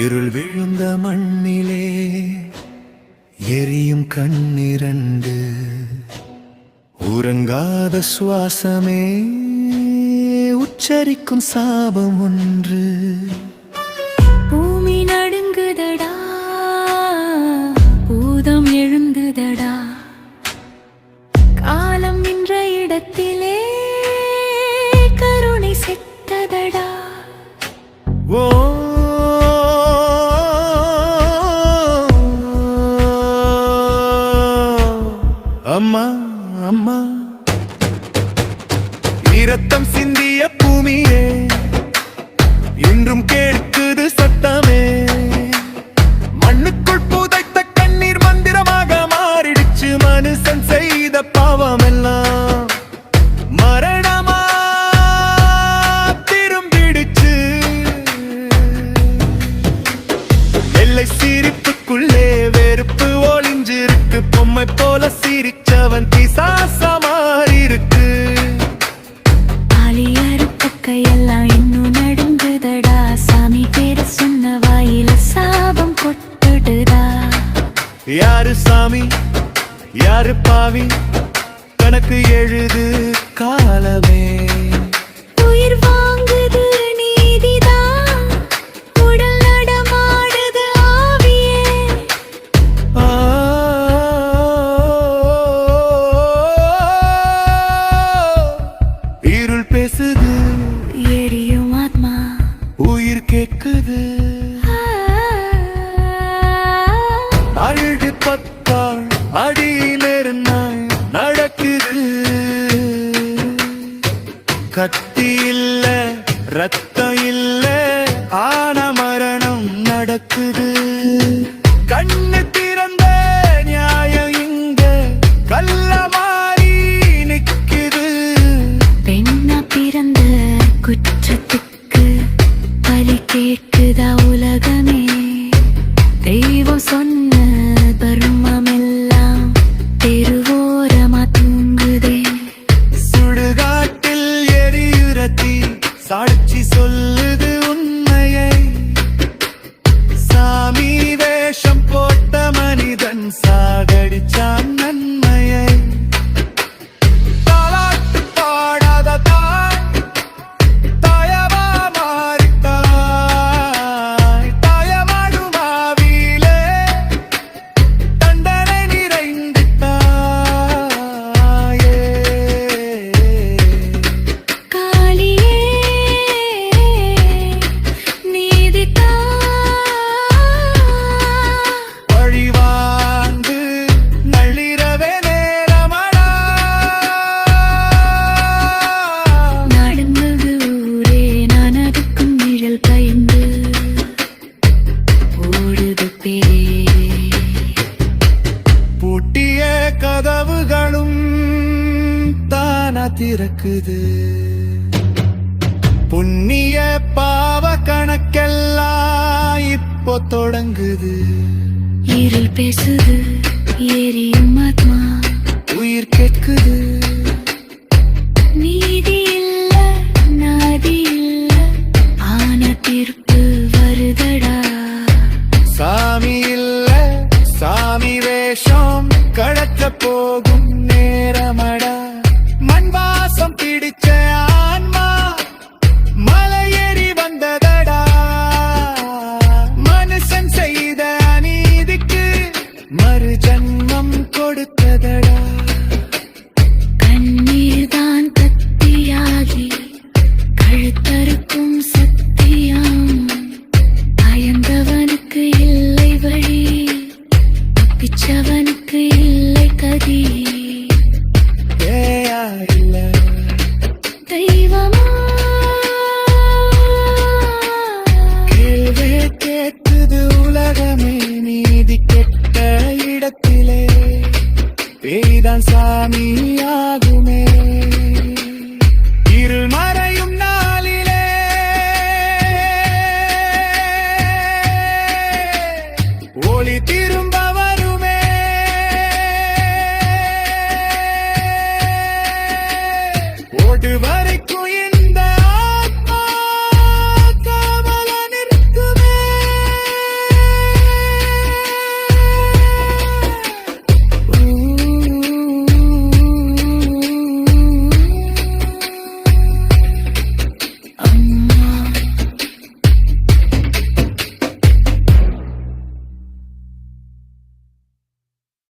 இருள் விழுந்த மண்ணிலே எரியும் கண்ணிரண்டு, உறங்காத சுவாசமே உச்சரிக்கும் சாபம் ஒன்று. பூமி நடுங்குதடா, பூதம் எழுந்துதடா, காலம் நின்ற இடத்திலே கருணை செத்ததடா. ஓ அம்மா அம்மா, இரத்தம் சிந்திய பூமியே இன்றும் கேட்குது சத்தமே. மண்ணுக்குள் புதைத்த கண்ணீர் மந்திரமாக மாறிடுச்சு. மனுஷன் செய்த பாவம் எல்லாம் மரணமா திரும்பிடுச்சு. எல்லை சிரிப்புக்குள்ளே வெறுப்பு ஒளிஞ்சிருக்கு. பொம்மை போல சிரிச்சவன் பிசாசா மாறி இருக்கு. கையெல்லாம் இன்னும் நடுங்குதடா, சாமி பேர சொன்ன வாயில சாபம் கொட்டுடுடா. யாரு சாமி யாரு பாவி, கணக்கு எழுது காலமே. உயிர் வாங்குது நீதிதான், உடல் நடமாடுது ஆவியே. இருள் பேசுது, எரியும் ஆத்மா உயிர் கேட்குது. அழுது பத்தாள் அடியிலிருந்தாள் நடக்குது. கத்தி இல்ல ரத்தம் இல்ல, ஆன மரணம் நடக்குது. கண்ணு திறந்த நியாயம் இங்க கல்ல மாறி நிக்குது. பெண்ணா பிறந்த குற்றத்துக்கு பலி கேட்குதா உலகமே. தெய்வம் சொன்ன தர்மம் எல்லாம் தெருவோரமா தூங்குதே. சுடுகாட்டில் எரியுரத்தி சாட்சி சொல்லுது உண்மையை. சாமி வேஷம் போட்ட மனிதன் சாகடிச்சான் நன்மையை. தாலாட்டு பாடாத தாய் தாயவா மாறித்தாய். தாயமாடும் ஆவியிலே தண்டனை நிறைந்துட்டாயே. காளியே நீதிதா, வழிவாங்கு நள்ளிரவே நேரமடா. நடந்தது ஊரே, நான் அதுக்கும் நிழல் பயந்து ஓடுது பேரே. பூட்டிய கதவுகளும் தானா திறக்குது. புண்ணிய பாவ கணக்கெல்லாம் இப்போ தொடங்குது. இருள் பேசுது, எரியும் ஆத்மா உயிர் கேட்குது. நீதி இல்ல நாதி இல்ல, ஆன தீர்ப்பு வருதடா. சாமி இல்ல சாமி வேஷம் கழற்ற போகும் நேரமடா. மண் வாசம் பிடிச்ச ஆன்மா மலையேறி வந்ததடா. மனுஷன் செய்த அநீதிக்கு மறு ஜன்மம் கொடுத்ததடா. கண்ணீர் தான் கத்தியாகி கழுத்தறுக்கும் சத்தியம். பயந்தவனுக்கு இல்லை வழி, தப்பிச்சவனுக்கு இல்லை கதி. ஏயா இல்ல